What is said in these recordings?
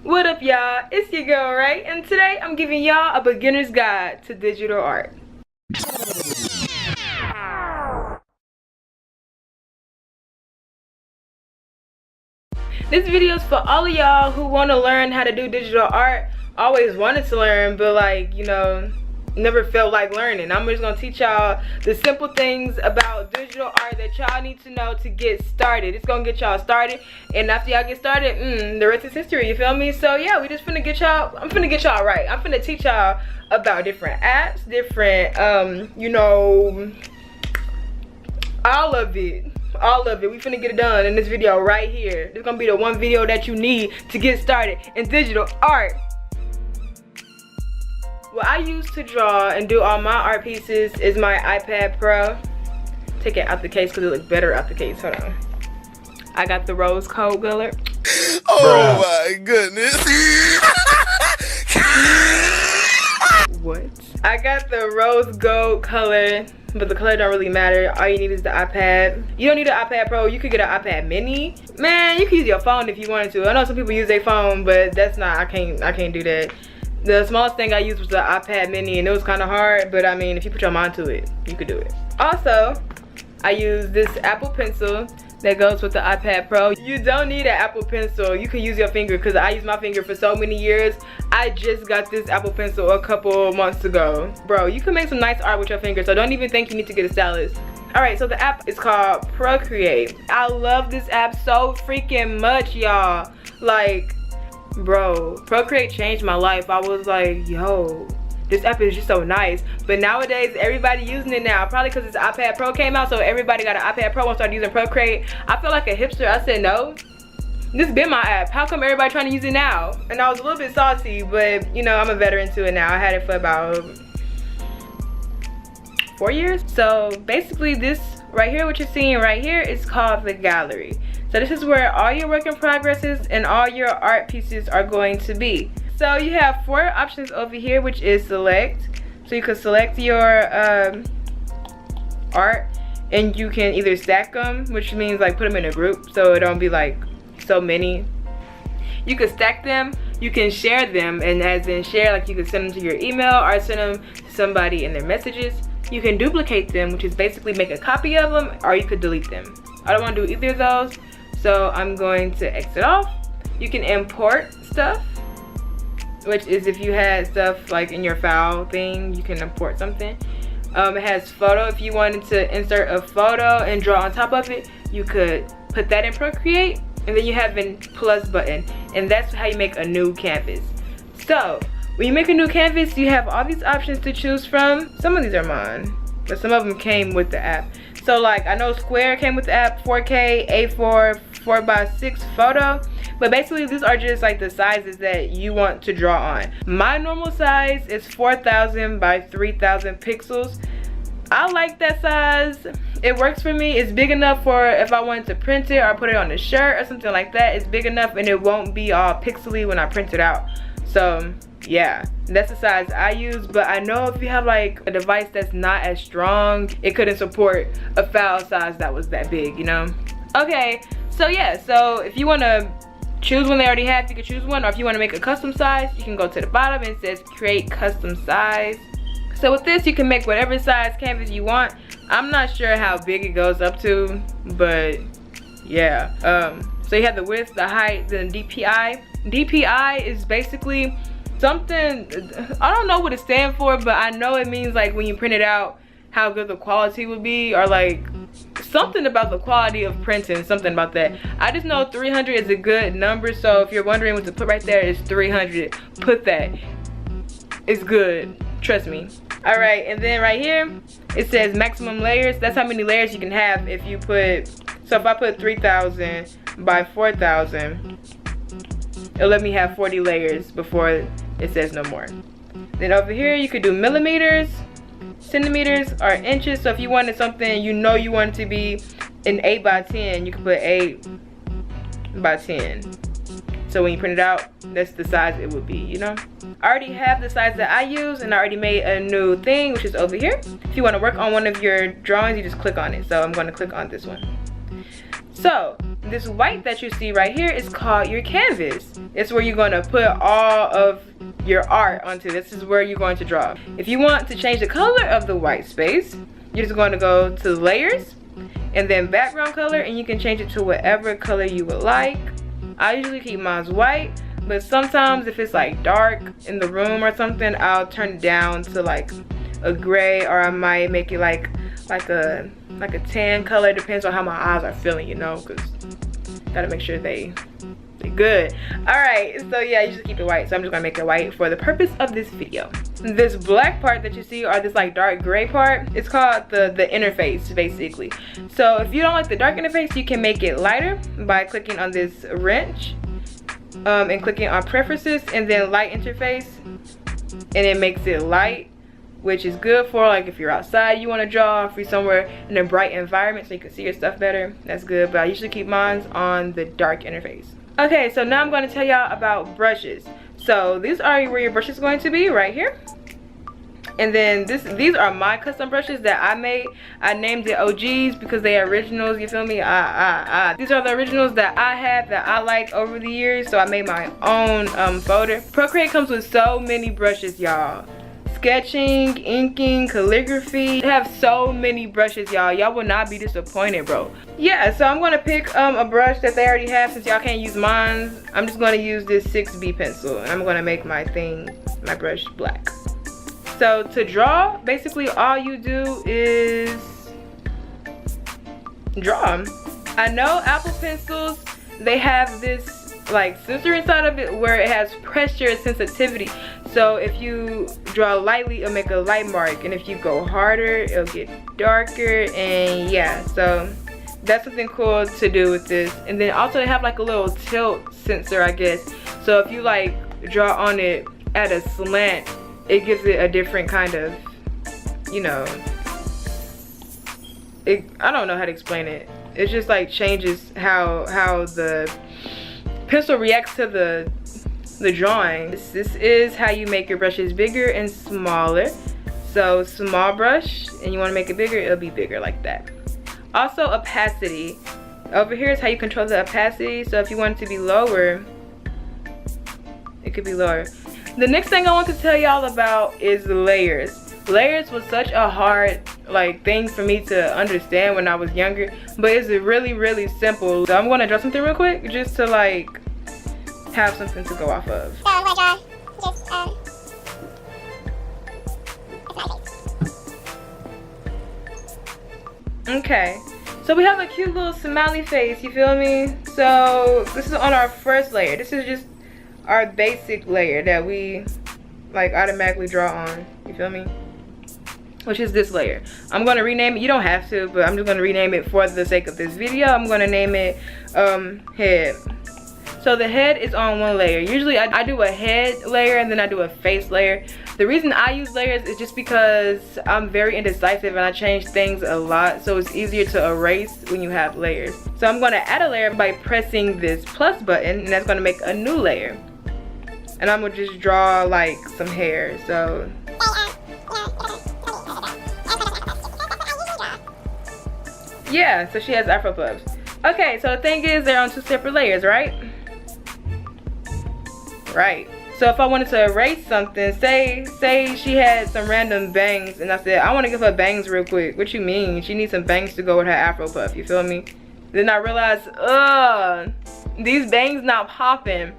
What up, y'all? It's your girl, right? And today I'm giving y'all a beginner's guide to digital art. This video is for all of y'all who want to learn how to do digital art. Always wanted to learn, but like, you know, never felt like learning. I'm just gonna teach y'all the simple things about digital art that y'all need to know to get started. It's gonna get y'all started, and after y'all get started, the rest is history, you feel me? So yeah, we just finna get y'all, I'm finna get y'all right. I'm finna teach y'all about different apps, different you know, all of it. We finna get it done in this video right here. This is gonna be the one video that you need to get started in digital art. What I use to draw and do all my art pieces is my iPad Pro. Take it out the case because it looks better out the case. Hold on. I got the rose gold color. Oh my goodness. What? I got the rose gold color, but the color don't really matter. All you need is the iPad. You don't need an iPad Pro. You could get an iPad mini. Man, you could use your phone if you wanted to. I know some people use their phone, but that's not, I can't do that. The smallest thing I used was the iPad mini, and it was kind of hard, but I mean, if you put your mind to it, you could do it. Also, I use this Apple Pencil that goes with the iPad Pro. You don't need an Apple Pencil. You can use your finger, because I use my finger for so many years. I just got this Apple Pencil a couple months ago. Bro, you can make some nice art with your finger, so don't even think you need to get a stylus. Alright, so the app is called PROCREATE. I love this app so freaking much, y'all. Like, bro, PROCREATE changed my life. I was like, yo, this app is just so nice. But nowadays, everybody using it now. Probably because this iPad Pro came out, so everybody got an iPad Pro and started using PROCREATE. I feel like a hipster. I said, no, this been my app. How come everybody trying to use it now? And I was a little bit salty, but you know, I'm a veteran to it now. I had it for about 4 years. So basically this right here, what you're seeing right here, is called the gallery. So this is where all your work in progresses and all your art pieces are going to be. So you have 4 options over here, which is select. So you can select your art, and you can either stack them, which means like put them in a group so it don't be like so many. You can stack them, you can share them, and as in share, like you can send them to your email or send them to somebody in their messages. You can duplicate them, which is basically make a copy of them, or you could delete them. I don't want to do either of those, so I'm going to exit off. You can import stuff, which is if you had stuff like in your file thing, you can import something. It has photo. If you wanted to insert a photo and draw on top of it, you could put that in Procreate, and then you have a plus button, and that's how you make a new canvas. So when you make a new canvas, you have all these options to choose from. Some of these are mine, but some of them came with the app. So like, I know Square came with the app, 4K, A4, 4x6 photo. But basically these are just like the sizes that you want to draw on. My normal size is 4,000 by 3,000 pixels. I like that size. It works for me. It's big enough for if I wanted to print it or put it on a shirt or something like that. It's big enough and it won't be all pixely when I print it out. So yeah, that's the size I use. But I know if you have like a device that's not as strong, it couldn't support a file size that was that big, you know? Okay, so yeah, so if you want to choose one they already have, you can choose one, or if you want to make a custom size, you can go to the bottom and it says create custom size. So with this, you can make whatever size canvas you want. I'm not sure how big it goes up to, but yeah. So you have the width, the height, the DPI. DPI is basically something, I don't know what it stands for, but I know it means like when you print it out, how good the quality would be, or like something about the quality of printing, something about that. I just know 300 is a good number, so if you're wondering what to put right there, it's 300. Put that. It's good. Trust me. All right, and then right here, it says maximum layers. That's how many layers you can have if you put, so if I put 3,000 by 4,000, it'll let me have 40 layers before it says no more. Then over here, you could do millimeters, centimeters, or inches. So if you wanted something, you know you want it to be an 8 by 10, you can put 8 by 10. So when you print it out, that's the size it would be, you know? I already have the size that I use, and I already made a new thing, which is over here. If you want to work on one of your drawings, you just click on it. So I'm going to click on this one. So this white that you see right here is called your canvas. It's where you're going to put all of your art onto. This is where you're going to draw. If you want to change the color of the white space, you're just going to go to layers and then background color, and you can change it to whatever color you would like. I usually keep mine white, but sometimes if it's like dark in the room or something, I'll turn it down to like a gray, or I might make it like a tan color. Depends on how my eyes are feeling, you know, because gotta make sure they good. All right, so yeah, you should keep it white, so I'm just gonna make it white for the purpose of this video. This black part that you see, or this like dark gray part, it's called the interface basically. So if you don't like the dark interface, you can make it lighter by clicking on this wrench and clicking on preferences and then light interface, and it makes it light, which is good for like if you're outside, you want to draw, if you're somewhere in a bright environment so you can see your stuff better, that's good. But I usually keep mine on the dark interface. Okay, so now I'm going to tell y'all about brushes. So these are where your brush is going to be, right here. And then these are my custom brushes that I made. I named it OGs because they are originals, you feel me? These are the originals that I have that I like over the years, so I made my own folder. Procreate comes with so many brushes, y'all. Sketching, inking, calligraphy. They have so many brushes, y'all. Y'all will not be disappointed, bro. Yeah, so I'm gonna pick a brush that they already have since y'all can't use mine. I'm just gonna use this 6B pencil, and I'm gonna make my brush black. So to draw, basically all you do is draw. I know Apple pencils, they have this like sensor inside of it where it has pressure sensitivity. So if you draw lightly, it'll make a light mark, and if you go harder, it'll get darker. And yeah, so that's something cool to do with this. And then also they have like a little tilt sensor, I guess. So if you like draw on it at a slant, it gives it a different kind of, you know, I don't know how to explain it. It just like changes how the pencil reacts to the drawing. This is how you make your brushes bigger and smaller. So small brush, and you want to make it bigger, it'll be bigger like that. Also opacity. Over here is how you control the opacity. So if you want it to be lower, it could be lower. The next thing I want to tell y'all about is layers. Layers was such a hard like thing for me to understand when I was younger, but it's really simple. So I'm gonna draw something real quick just to like have something to go off of. So I'm gonna draw just okay, so we have a cute little smiley face, you feel me? So this is on our first layer. This is just our basic layer that we like automatically draw on, you feel me? Which is this layer. I'm gonna rename it. You don't have to, but I'm just gonna rename it for the sake of this video. I'm gonna name it head. So the head is on one layer. Usually I do a head layer and then I do a face layer. The reason I use layers is just because I'm very indecisive and I change things a lot, so it's easier to erase when you have layers. So I'm gonna add a layer by pressing this plus button, and that's gonna make a new layer. And I'm gonna just draw like some hair. So yeah, so she has afro puffs. Okay, so the thing is they're on two separate layers, right? Right. So if I wanted to erase something, say she had some random bangs, and I said I want to give her bangs real quick. What you mean? She needs some bangs to go with her afro puff, you feel me? Then I realized, these bangs not popping.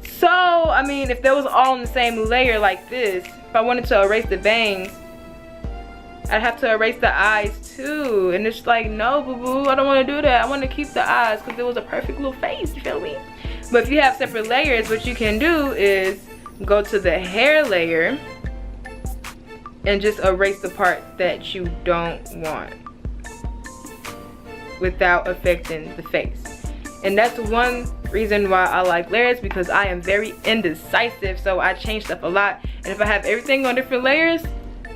So I mean, if they was all in the same layer like this, if I wanted to erase the bangs, I'd have to erase the eyes too. And it's like, no, boo-boo, I don't want to do that. I want to keep the eyes because it was a perfect little face, you feel me? But if you have separate layers, what you can do is go to the hair layer and just erase the part that you don't want without affecting the face. And that's one reason why I like layers, because I am very indecisive, so I change stuff a lot. And if I have everything on different layers,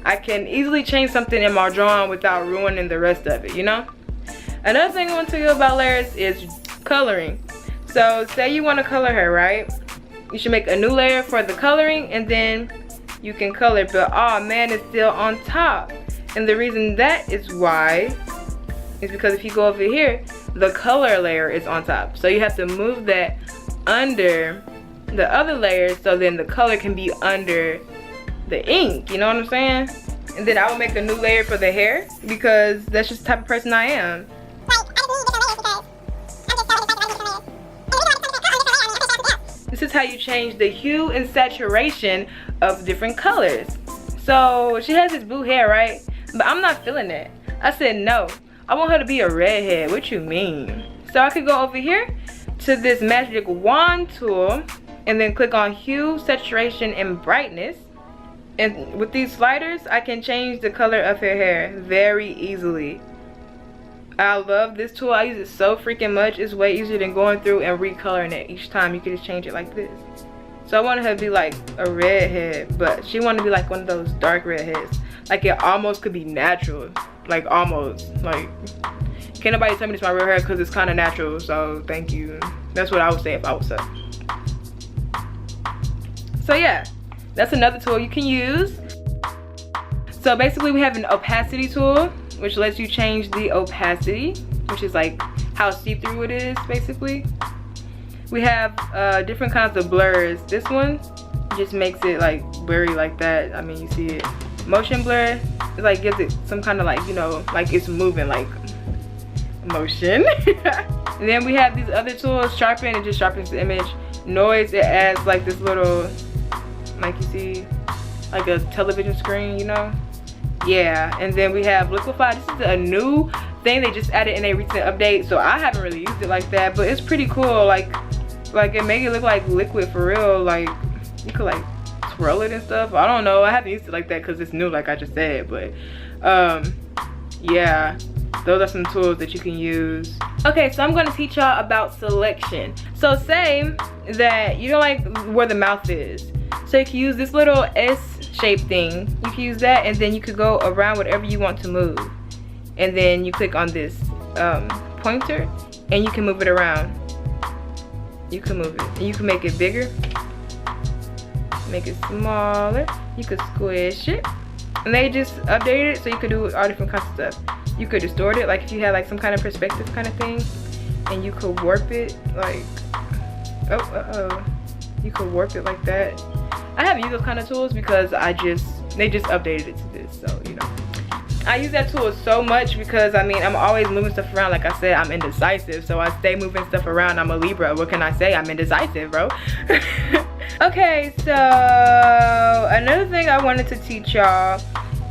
I can easily change something in my drawing without ruining the rest of it, you know? Another thing I want to tell you about layers is coloring. So say you want to color her, right? You should make a new layer for the coloring, and then you can color, but oh man, it's still on top. And the reason that is why is because if you go over here, the color layer is on top. So you have to move that under the other layer so then the color can be under the ink, you know what I'm saying? And then I will make a new layer for the hair because that's just the type of person I am. This is how you change the hue and saturation of different colors. So she has this blue hair, right? But I'm not feeling it. I said no. I want her to be a redhead. What you mean? So I could go over here to this magic wand tool and then click on hue, saturation, and brightness. And with these sliders, I can change the color of her hair very easily. I love this tool. I use it so freaking much. It's way easier than going through and recoloring it each time. You can just change it like this. So I wanted her to be like a redhead, but she wanted to be like one of those dark redheads. Like it almost could be natural. Like almost. Like, can't nobody tell me it's my real hair because it's kind of natural. So thank you. That's what I would say if I was her. So yeah, that's another tool you can use. So basically we have an opacity tool, which lets you change the opacity, which is like how see-through it is basically. We have different kinds of blurs. This one just makes it like blurry like that. I mean, you see it. Motion blur, it like gives it some kind of like, you know, like it's moving like motion. And then we have these other tools. Sharpen, it just sharpens the image. Noise, it adds like this little, like you see, like a television screen, you know? Yeah, and then we have liquify. This is a new thing they just added in a recent update, so I haven't really used it like that, but it's pretty cool. Like it make it look like liquid for real. Like you could like twirl it and stuff. I don't know, I haven't used it like that because it's new, like I just said, but yeah, those are some tools that you can use. Okay, so I'm going to teach y'all about selection. So say that you don't like where the mouth is, so you can use this little S-shaped thing. You can use that, and then you could go around whatever you want to move, and then you click on this pointer and you can move it around. You can move it and you can make it bigger, make it smaller, you could squish it, and they just updated it so you could do all different kinds of stuff. You could distort it, like if you had like some kind of perspective kind of thing, and you could warp it like, you could warp it like that. I haven't used those kind of tools because they just updated it to this, so you know. I use that tool so much because I mean I'm always moving stuff around. Like I said, I'm indecisive, so I stay moving stuff around. I'm a Libra. What can I say? I'm indecisive, bro. Okay, so another thing I wanted to teach y'all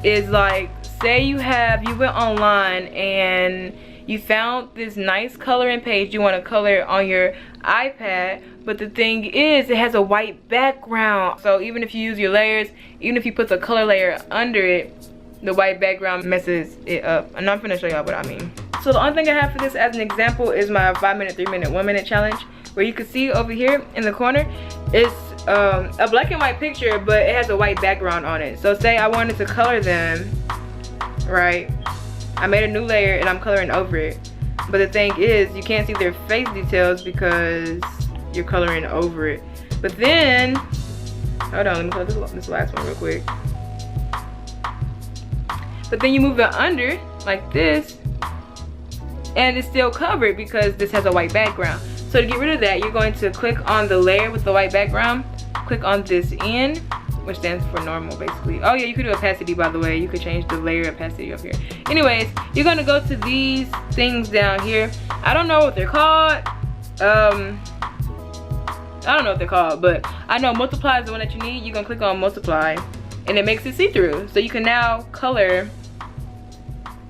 is like, say you went online and you found this nice coloring page you want to color on your iPad, but the thing is it has a white background. So even if you use your layers, even if you put the color layer under it, the white background messes it up. And I'm gonna show y'all what I mean. So the only thing I have for this as an example is my 5-minute, 3-minute, 1-minute challenge, where you can see over here in the corner, it's a black and white picture, but it has a white background on it. So say I wanted to color them, right? I made a new layer and I'm coloring over it. But the thing is, you can't see their face details because you're coloring over it. But then, hold on, let me color this last one real quick. But then you move it under like this, and it's still covered because this has a white background. So to get rid of that, you're going to click on the layer with the white background, click on this N, which stands for normal basically. Oh yeah, you could do opacity, by the way. You could change the layer opacity up here. Anyways, you're gonna go to these things down here. I don't know what they're called. I don't know what they're called, but I know multiply is the one that you need. You're gonna click on multiply and it makes it see-through. So you can now color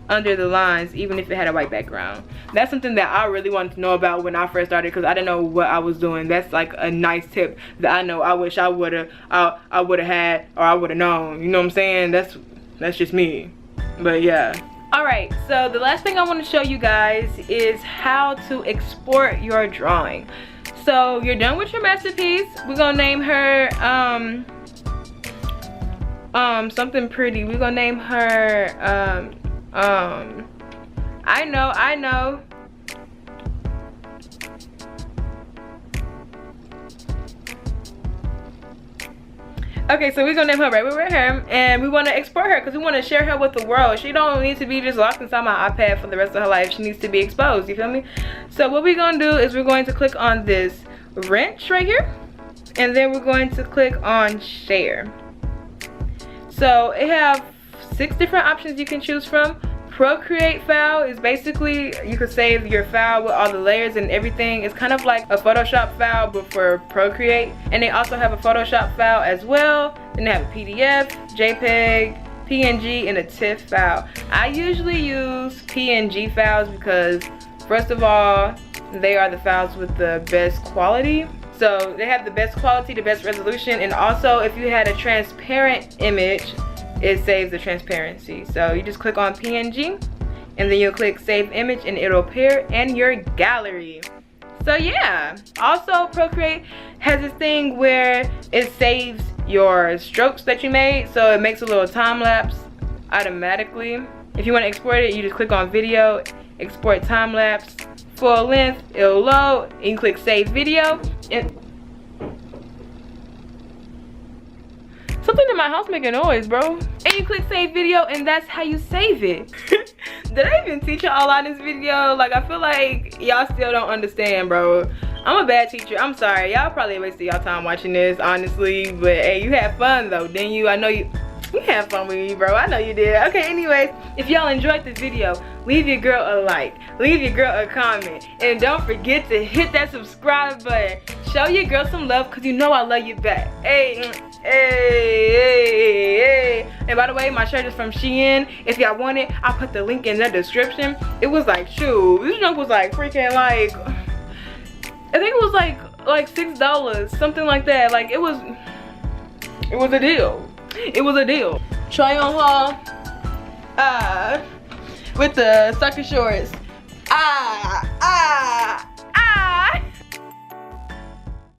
under the lines even if it had a white background. That's something that I really wanted to know about when I first started because I didn't know what I was doing. That's like a nice tip that I know I wish I would have had, or I would have known. You know what I'm saying? That's just me. But yeah. Alright, so the last thing I want to show you guys is how to export your drawing. So you're done with your masterpiece. We're gonna name her something pretty. We're gonna name her I know. Okay, so we're gonna name her Rainbow Red Hair, and we want to export her because we want to share her with the world. She don't need to be just locked inside my iPad for the rest of her life. She needs to be exposed, you feel me? So what we're gonna do is we're going to click on this wrench right here, and then we're going to click on share. So it have 6 different options you can choose from. Procreate file is basically, you could save your file with all the layers and everything. It's kind of like a Photoshop file but for Procreate. And they also have a Photoshop file as well. Then they have a PDF, JPEG, PNG, and a TIFF file. I usually use PNG files because first of all, they are the files with the best quality. So they have the best quality, the best resolution, and also if you had a transparent image, it saves the transparency. So you just click on PNG and then you'll click save image and it'll appear in your gallery. So yeah, also Procreate has this thing where it saves your strokes that you made, so it makes a little time lapse automatically. If you want to export it, you just click on video, export time lapse, full length, it'll load, and you click save video. And something in my house making noise, bro. And you click save video, and that's how you save it. Did I even teach y'all on this video? Like, I feel like y'all still don't understand, bro. I'm a bad teacher. I'm sorry. Y'all probably wasted y'all time watching this, honestly. But hey, you had fun though, didn't you? I know you had fun with me, bro. I know you did. Okay, anyways, if y'all enjoyed this video, leave your girl a like, leave your girl a comment, and don't forget to hit that subscribe button. Show your girl some love, cause you know I love you back. Hey, hey, hey, hey. And by the way, my shirt is from Shein. If y'all want it, I'll put the link in the description. It was like, shoot, this junk was like freaking like, I think it was like $6, something like that. Like it was a deal. It was a deal. Try on haul with the sucker shorts.